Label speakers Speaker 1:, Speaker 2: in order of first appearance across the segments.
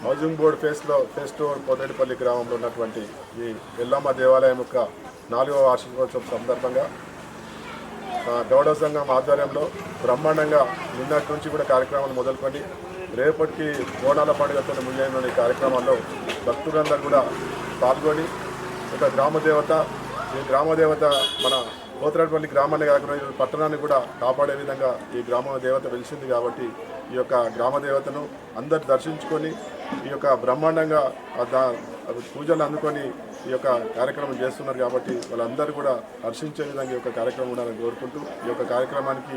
Speaker 1: Housing board face 2 పొదేటిపల్లి గ్రామంలో ఉన్నటువంటి ఈ ఎల్లమ్మ దేవాలయం యొక్క 4వ వార్షికోత్సవం సందర్భంగా గౌడ సంఘం ఆధ్వర్యంలో బ్రహ్మాండంగా నిన్నటి నుంచి కూడా కార్యక్రమాలు మొదలుకొని రేపటికి బోనాల పండుగతో ముందైన ఈ కార్యక్రమాల్లో భక్తులందరూ కూడా పాల్గొని ఒక ఈ గ్రామదేవత మన పోతరాడపల్లి గ్రామాన్ని కాకుండా ఈ పట్టణాన్ని కూడా కాపాడే విధంగా ఈ గ్రామ దేవత వెలిసింది కాబట్టి ఈ యొక్క గ్రామదేవతను అందరు దర్శించుకొని ఈ యొక్క బ్రహ్మాండంగా పూజలు అందుకొని ఈ యొక్క కార్యక్రమం చేస్తున్నారు కాబట్టి వాళ్ళందరూ కూడా హర్షించే విధంగా ఈ యొక్క కార్యక్రమం ఉండాలని కోరుకుంటూ ఈ యొక్క కార్యక్రమానికి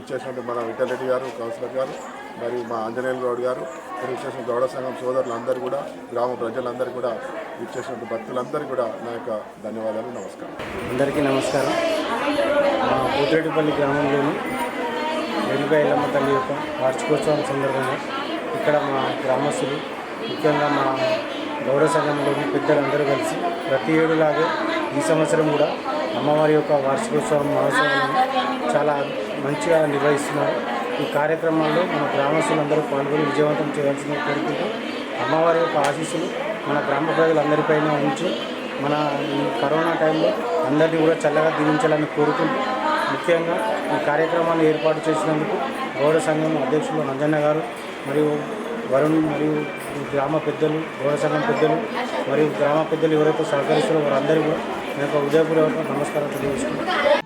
Speaker 1: ఇచ్చేసినట్టు మన విఠల్ రెడ్డి గారు కౌన్సిలర్ గారు మరియు మా ఆంజనేయుల గౌడ్ గారు మరి ఇచ్చేసిన గౌడ సంఘం సోదరులందరూ కూడా గ్రామ ప్రజలందరూ కూడా ఇచ్చేసినట్టు భక్తులందరూ కూడా నా యొక్క ధన్యవాదాలు నమస్కారం.
Speaker 2: అందరికీ నమస్కారం. మా పోతిరెడ్డిపల్లి గ్రామంలోని రేణుకా ఎల్లమ్మ తల్లి యొక్క వార్షికోత్సవం సందర్భంగా ఇక్కడ మా గ్రామస్తులు ముఖ్యంగా మా గౌడ సంఘంలోని పెద్దలందరూ కలిసి ప్రతి ఏడులాగే ఈ సంవత్సరం కూడా అమ్మవారి యొక్క వార్షికోత్సవం మహోత్సవాలను చాలా మంచిగా నిర్వహిస్తున్నారు. ఈ కార్యక్రమాల్లో మన గ్రామస్తులందరూ పాల్గొని విజయవంతం చేయాల్సిందిగా కోరుకుంటూ అమ్మవారి యొక్క ఆశీస్సులు మన గ్రామ ప్రజలందరిపైన ఉంచి మన ఈ కరోనా టైంలో అందరినీ కూడా చల్లగా దీవించాలని కోరుకుంటూ ముఖ్యంగా ఈ కార్యక్రమాన్ని ఏర్పాటు చేసినందుకు గౌడ సంఘం అధ్యక్షులు నంజన్న గారు మరియు వరుణ్ మరియు గ్రామ పెద్దలు గౌడ సంఘం పెద్దలు మరియు గ్రామ పెద్దలు ఎవరైతే సహకరిస్తారో వారందరూ కూడా నా యొక్క ఉదయపూర్వక నమస్కారం తెలియజేసుకుంటున్నాను.